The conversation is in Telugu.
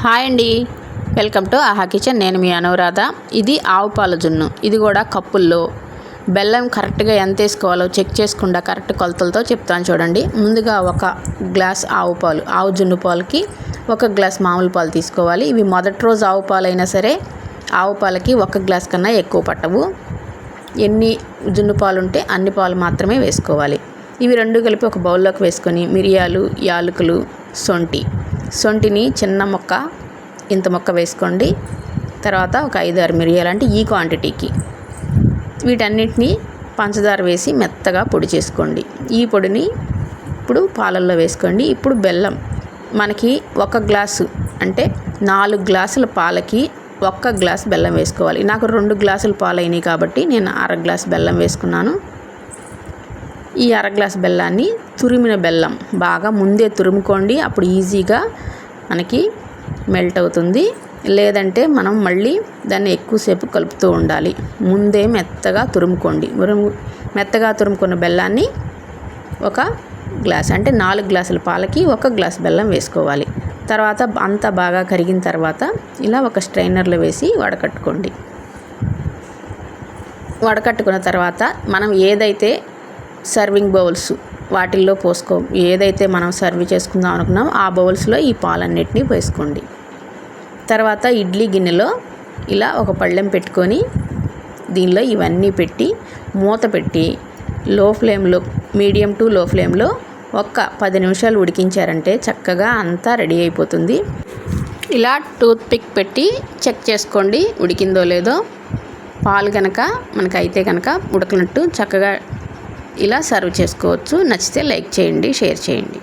హాయ్ అండి, వెల్కమ్ టు ఆహా కిచెన్. నేను మీ అనురాధ. ఇది ఆవు పాల జున్ను. ఇది కూడా కప్పుల్లో బెల్లం కరెక్ట్గా ఎంత వేసుకోవాలో చెక్ చేసుకుండా కరెక్ట్ కొలతలతో చెప్తాను చూడండి. ముందుగా ఒక గ్లాస్ ఆవు జున్ను పాలకి ఒక గ్లాస్ మామూలు పాలు తీసుకోవాలి. ఇవి మొదటి రోజు ఆవు పాలు అయినా సరే ఆవు పాలకి ఒక గ్లాస్ కన్నా ఎక్కువ పట్టవు. ఎన్ని జున్ను పాలు ఉంటే అన్ని పాలు మాత్రమే వేసుకోవాలి. ఇవి రెండు కలిపి ఒక బౌల్లోకి వేసుకొని మిరియాలు, యాలకులు, సొంటిని చిన్న మొక్క ఇంత మొక్క వేసుకోండి. తర్వాత ఒక 5-6 మిరియాలు, అంటే ఈ క్వాంటిటీకి. వీటన్నిటిని పంచదార వేసి మెత్తగా పొడి చేసుకోండి. ఈ పొడిని ఇప్పుడు పాలల్లో వేసుకోండి. ఇప్పుడు బెల్లం మనకి ఒక గ్లాసు, అంటే 4 గ్లాసుల పాలకి 1 గ్లాస్ బెల్లం వేసుకోవాలి. నాకు 2 గ్లాసులు పాలు అయినాయి కాబట్టి నేను 1/2 గ్లాస్ బెల్లం వేసుకున్నాను. ఈ 1/2 గ్లాస్ బెల్లాన్ని తురిమిన బెల్లం బాగా ముందే తురుముకోండి. అప్పుడు ఈజీగా మనకి మెల్ట్ అవుతుంది. లేదంటే మనం మళ్ళీ దాన్ని ఎక్కువసేపు కలుపుతూ ఉండాలి. ముందే మెత్తగా తురుముకోండి. మెత్తగా తురుముకున్న బెల్లాన్ని ఒక గ్లాస్, అంటే 4 గ్లాసుల పాలకి 1 గ్లాస్ బెల్లం వేసుకోవాలి. తర్వాత అంతా బాగా కరిగిన తర్వాత ఇలా ఒక స్ట్రైనర్లో వేసి వడకట్టుకోండి. వడకట్టుకున్న తర్వాత మనం ఏదైతే సర్వింగ్ బౌల్స్ వాటిల్లో ఏదైతే మనం సర్వ్ చేసుకుందాం అనుకున్నామో ఆ బౌల్స్లో ఈ పాలన్నిటిని వేసుకోండి. తర్వాత ఇడ్లీ గిన్నెలో ఇలా ఒక పళ్ళెం పెట్టుకొని దీనిలో ఇవన్నీ పెట్టి మూత పెట్టి మీడియం టు లో ఫ్లేమ్లో ఒక 10 నిమిషాలు ఉడికించారంటే చక్కగా అంతా రెడీ అయిపోతుంది. ఇలా టూత్ పిక్ పెట్టి చెక్ చేసుకోండి ఉడికిందో లేదో. పాలు కనుక మనకైతే కనుక ఉడకనట్టు చక్కగా ఇలా సర్వ్ చేసుకోవచ్చు. నచ్చితే లైక్ చేయండి, షేర్ చేయండి.